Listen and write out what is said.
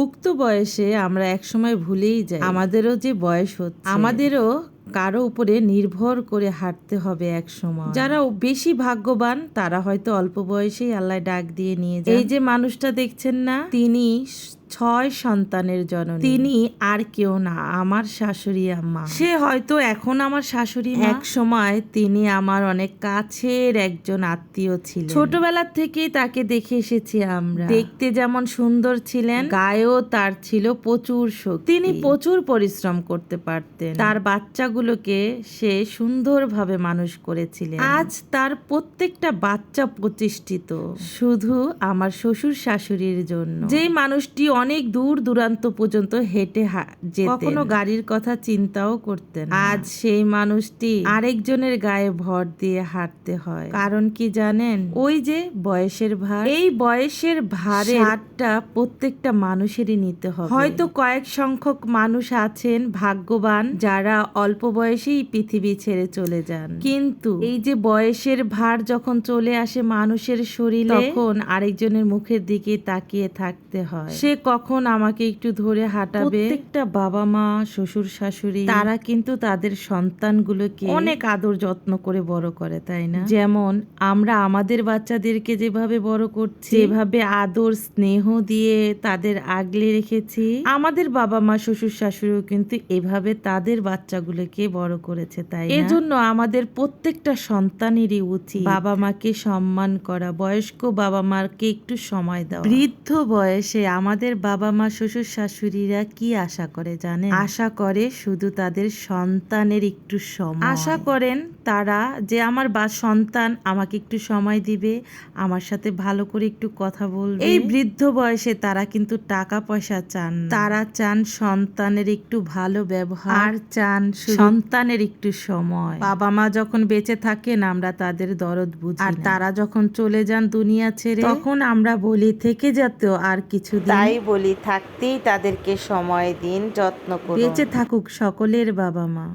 উক্ত বয়সে আমরা একসময় ভুলেই যাই আমাদেরও যে বয়স হচ্ছে, আমাদেরও কারো উপরে নির্ভর করে হাঁটতে হবে এক সময়। যারা বেশি ভাগ্যবান তারা হয়তো অল্প বয়সেই আল্লাহ ডাক দিয়ে নিয়ে যায়। এই যে মানুষটা দেখছেন না, তিনি 6 সন্তানের জননী। তিনি আর কেউ না, আমার শাশুড়ি আম্মা। সে হয়তো এখন আমার শাশুড়ি মা, এক সময় তিনি আমার অনেক কাছের একজন আত্মীয় ছিলেন। ছোটবেলা থেকেই তাকে দেখে এসেছি আমরা। দেখতে যেমন সুন্দর ছিলেন, গায়েও তার ছিল প্রচুর শক্তি। তিনি প্রচুর পরিশ্রম করতে পারতেন। তার বাচ্চাগুলোকে সে সুন্দরভাবে মানুষ করেছিলেন। আজ তার প্রত্যেকটা বাচ্চা প্রতিষ্ঠিত শুধু আমার শ্বশুর শাশুড়ির জন্য। যেই মানুষটি অনেক দূর দূরান্ত পর্যন্ত হেঁটে যেতেন, কখনো গাড়ির কথা চিন্তাও করতেন, আজ সেই মানুষটি আরেকজনের গায়ে ভর দিয়ে হাঁটতে হয়। কারণ কি জানেন? ওই যে বয়সের ভার। এই বয়সের ভারে হাতটা প্রত্যেকটা মানুষেরই নিতে হবে। হয়তো কয়েক সংখ্যক মানুষ আছেন ভাগ্যবান যারা অল্প বয়সেই পৃথিবী ছেড়ে চলে যান, কিন্তু এই যে বয়সের ভার যখন চলে আসে মানুষের শরীরে, তখন আরেকজনের মুখের দিকে তাকিয়ে থাকতে হয়। সে কখন আমাকে একটু ধরে হাঁটাবে। প্রত্যেকটা বাবা মা, শ্বশুর শাশুড়ি, তারা কিন্তু তাদের সন্তানগুলোকে অনেক আদর যত্ন করে বড় করে, তাই না? যেমন আমরা আমাদের বাচ্চাদেরকে যেভাবে বড় করছি, যেভাবে আদর স্নেহ দিয়ে তাদের আগলে রেখেছি, আমাদের বাবা মা, শ্বশুর শাশুড়িও কিন্তু এভাবে তাদের বাচ্চাগুলোকে বড় করেছে, তাই না? এজন্য আমাদের প্রত্যেকটা সন্তানেরই উচিত বাবা মাকে সম্মান করা, বয়স্ক বাবা মাকে একটু সময় দেওয়া। বৃদ্ধ বয়সে আমাদের বাবা মা, শ্বশুর শাশুড়িরা কি আশা করে জানেন? আশা করে শুধু তাদের সন্তানের একটু সময়। আশা করেন তারা যে আমার সন্তান আমাকে একটু সময় দিবে, আমার সাথে ভালো করে একটু কথা বলবে। এই বৃদ্ধ বয়সে তারা কিন্তু টাকা পয়সা চান না, তারা চান সন্তানের একটু ভালো ব্যবহার, চান সন্তানের একটু সময়। বাবা মা যখন বেঁচে থাকেন আমরা তাদের দরদ বুঝি, আর তারা যখন চলে যান দুনিয়া ছেড়ে, তখন আমরা বলি থেকে যেতেও আর কিছু দিন। তাই বলি থাকতেই তাদেরকে সময় দিন, যত্ন করুন। বেঁচে থাকুক সকলের বাবা মা।